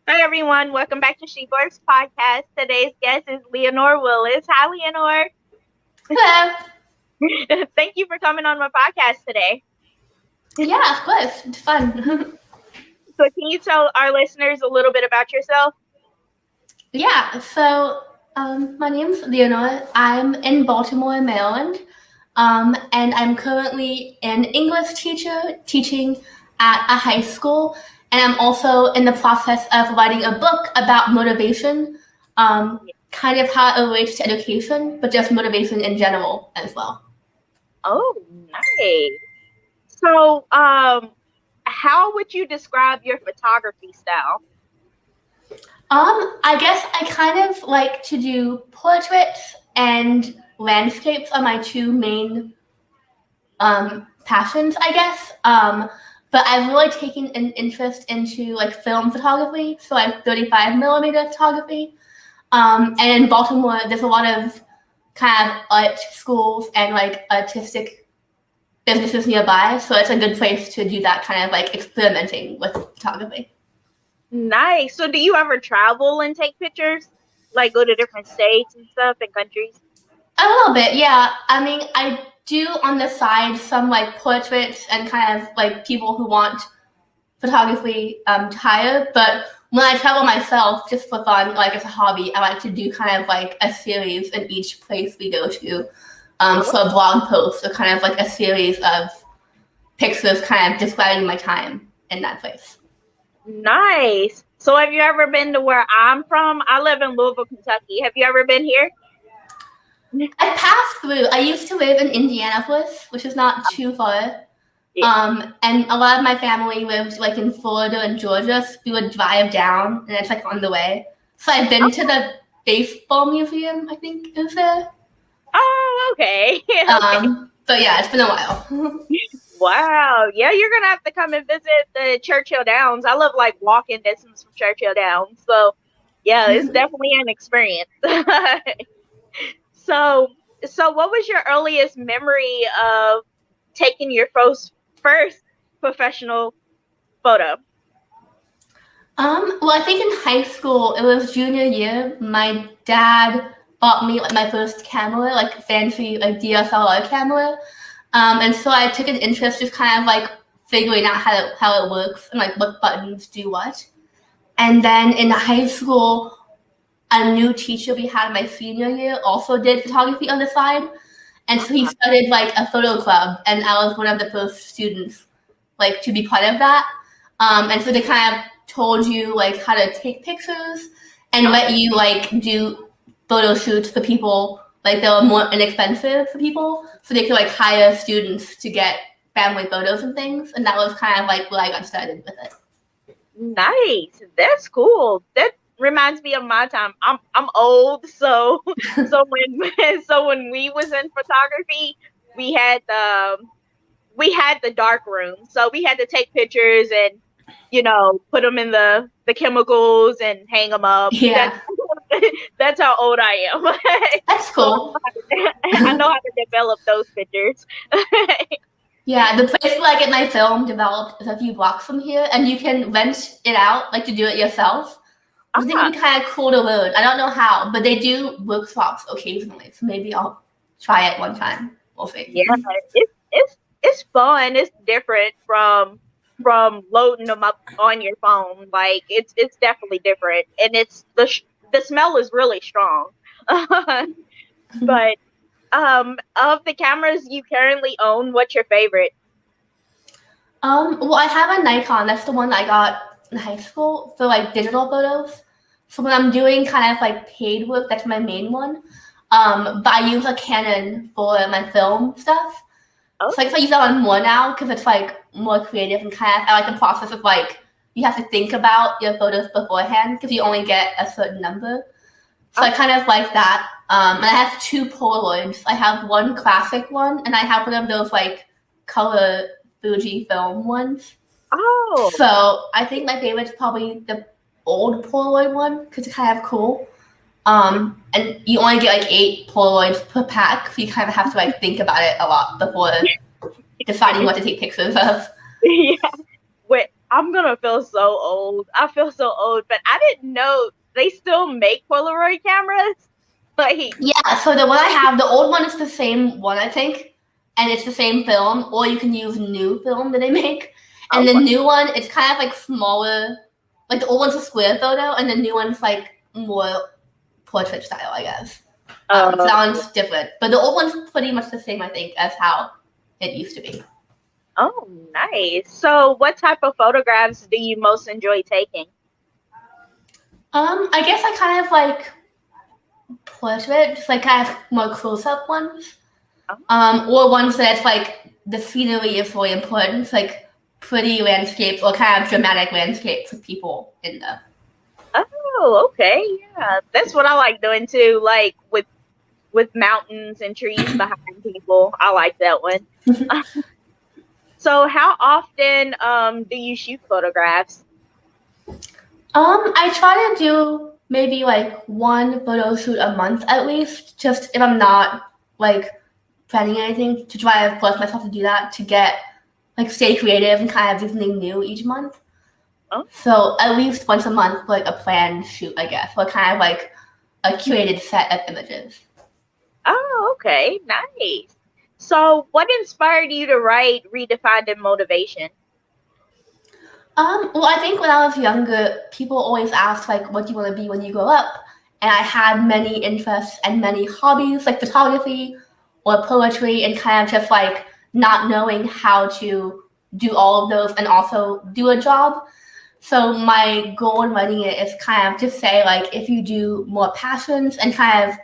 Hi everyone, welcome back to She-Boards Podcast. Today's guest is Leonor Willis. Hi Leonor. Hello. Thank you for coming on my podcast today. Yeah, of course. It's fun. So can you tell our listeners a little bit about yourself? Yeah, so my name's Leonor. I'm in Baltimore, Maryland, and I'm currently an English teacher teaching at a high school, and I'm also in the process of writing a book about motivation, kind of how it relates to education, but just motivation in general as well. Oh, nice. So, how would you describe your photography style? I guess I kind of like to do portraits and landscapes are my two main passions, I guess. But I've really taken an interest into like film photography, so like 35 millimeter photography. And in Baltimore, there's a lot of kind of art schools and like artistic businesses nearby, so it's a good place to do that kind of like experimenting with photography. Nice. So do you ever travel and take pictures? Like go to different states and stuff and countries? A little bit, yeah. I mean, I do on the side some like portraits and kind of like people who want photography to hire. But when I travel myself, just for fun, like as a hobby, I like to do kind of like a series in each place we go to. So a blog post or kind of like a series of pictures kind of describing my time in that place. Nice. So have you ever been to where I'm from? I live in Louisville, Kentucky. Have you ever been here? I passed through. I used to live in Indianapolis, which is not too far. Yeah. And a lot of my family lived like in Florida and Georgia, so we would drive down and it's like on the way. So I've been to the baseball museum, I think is there. Oh, okay. But yeah, it's been a while. Wow. Yeah, you're gonna have to come and visit the Churchill Downs. I live like walking distance from Churchill Downs. So yeah, it's definitely an experience. So what was your earliest memory of taking your first professional photo? Well, I think in high school, it was junior year, my dad bought me like my first camera, like fancy like DSLR camera. And so I took an interest just kind of like figuring out how it works and like what buttons do what. And then in high school, a new teacher we had my senior year also did photography on the side. And so he started like a photo club, and I was one of the first students like to be part of that. And so they kind of told you like how to take pictures and let you like do photo shoots for people like they were more inexpensive for people, so they could like hire students to get family photos and things. And that was kind of like where I got started with it. Nice. That's cool. That reminds me of my time. I'm old, so when we was in photography, we had the dark room. So we had to take pictures and put them in the chemicals and hang them up. Yeah. That's how old I am. That's cool. I know how to develop those pictures. Yeah, the place where I get my film developed is a few blocks from here, and you can rent it out, like to do it yourself. I think it'd be kind of cool to learn. I don't know how, but they do workshops occasionally, so maybe I'll try it one time. We'll see. Yeah, it's fun. It's different from loading them up on your phone. Like it's definitely different, and it's the smell is really strong. But of the cameras you currently own, what's your favorite? Well, I have a Nikon. That's the one I got in high school for like digital photos. So when I'm doing kind of like paid work, that's my main one. But I use a Canon for my film stuff. Oh. So I guess I use that one more now because it's like more creative and kind of I like the process of like you have to think about your photos beforehand because you only get a certain number. So I kind of like that. And I have two Polaroids. I have one classic one, and I have one of those like color Fuji film ones. Oh. So I think my favorite is probably the old Polaroid one because it's kind of cool. And you only get like 8 Polaroids per pack, so you kind of have to like think about it a lot before deciding what to take pictures of. Yeah. Wait, I'm gonna feel so old. I feel so old, but I didn't know they still make Polaroid cameras. Like, Yeah, so the one I have, the old one is the same one, I think, and it's the same film, or you can use new film that they make. And oh, the new one, it's kind of like smaller. Like the old one's a square photo, and the new one's like more portrait style, I guess. So that one's different, but the old one's pretty much the same, I think, as how it used to be. oh, nice. So, what type of photographs do you most enjoy taking? I guess I kind of like portrait, just like kind of more close-up ones. Or ones that's like the scenery is really important, like pretty landscapes or kind of dramatic landscapes with people in them. Oh, okay, yeah, that's what I like doing too. Like with mountains and trees behind people, I like that one. So, how often do you shoot photographs? I try to do maybe like one photo shoot a month at least, just if I'm not like planning anything, to try to force myself to do that to get like stay creative and kind of do something new each month. Oh. So at least once a month, like a planned shoot, I guess, or kind of like a curated set of images. Oh, okay, nice. So, what inspired you to write Redefining Motivation? Well, I think when I was younger, people always asked like, "What do you want to be when you grow up?" And I had many interests and many hobbies, like photography or poetry, and kind of just like not knowing how to do all of those and also do a job. So my goal in writing it is kind of to say like, if you do more passions and kind of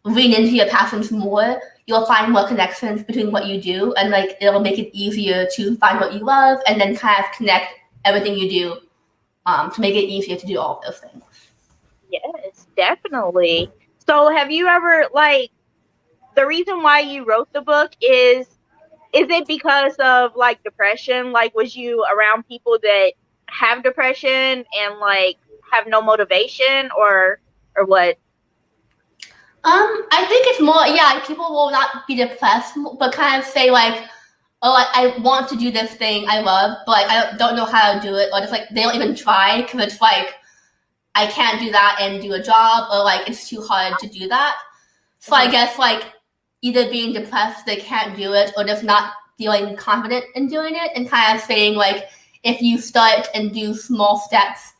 lean into your passions more, you'll find more connections between what you do, and like it'll make it easier to find what you love and then kind of connect everything you do to make it easier to do all of those things. Yes, definitely. So, have you ever like the reason why you wrote the book is it because of like depression? Like, was you around people that have depression and like have no motivation, or what? I think it's more, yeah, people will not be depressed, but kind of say like, oh, I want to do this thing I love, but like, I don't know how to do it, or just like they don't even try because it's like I can't do that and do a job, or like it's too hard to do that. So I guess like either being depressed they can't do it, or just not feeling confident in doing it, and kind of saying like, if you start and do small steps,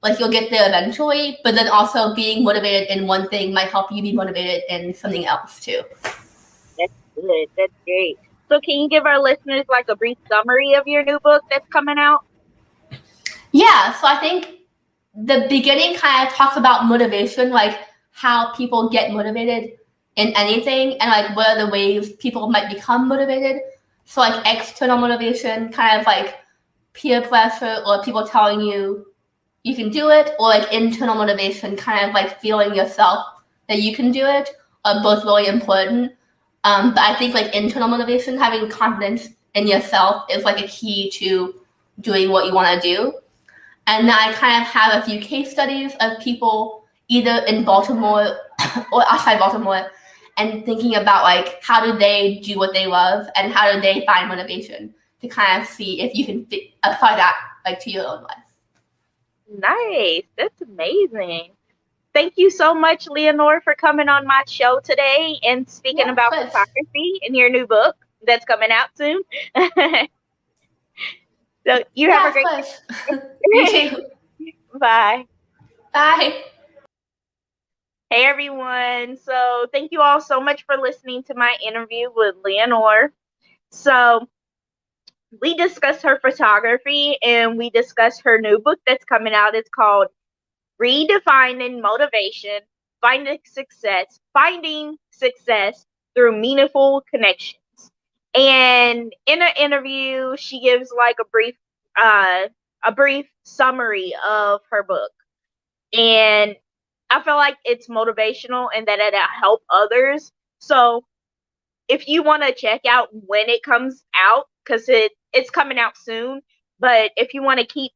like you'll get there eventually, but then also being motivated in one thing might help you be motivated in something else too. That's good. That's great. So, can you give our listeners like a brief summary of your new book that's coming out? Yeah, so I think the beginning kind of talks about motivation, like how people get motivated in anything, and like what are the ways people might become motivated. So like external motivation, kind of like peer pressure or people telling you you can do it, or like internal motivation, kind of like feeling yourself that you can do it, are both really important. But I think like internal motivation, having confidence in yourself, is like a key to doing what you want to do. And then I kind of have a few case studies of people either in Baltimore or outside Baltimore, and thinking about like how do they do what they love and how do they find motivation, to kind of see if you can apply that like to your own life. Nice. That's amazing. Thank you so much, Leonor, for coming on my show today and speaking about photography and your new book that's coming out soon. So you have a great day. You too. Bye. Bye. Hey, everyone. So thank you all so much for listening to my interview with Leonor. So we discussed her photography and we discussed her new book that's coming out. It's called Redefining Motivation, Finding Success Through Meaningful Connections. And in an interview, she gives like a brief summary of her book. And I feel like it's motivational and that it'll help others. So if you want to check out when it comes out, because it's coming out soon, but if you want to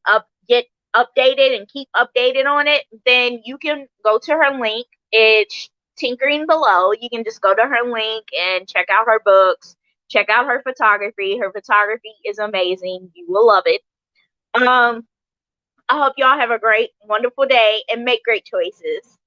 get updated and keep updated on it, then you can go to her link. It's tinkering below. You can just go to her link and check out her books, check out her photography. Her photography is amazing. You will love it. I hope y'all have a great, wonderful day and make great choices.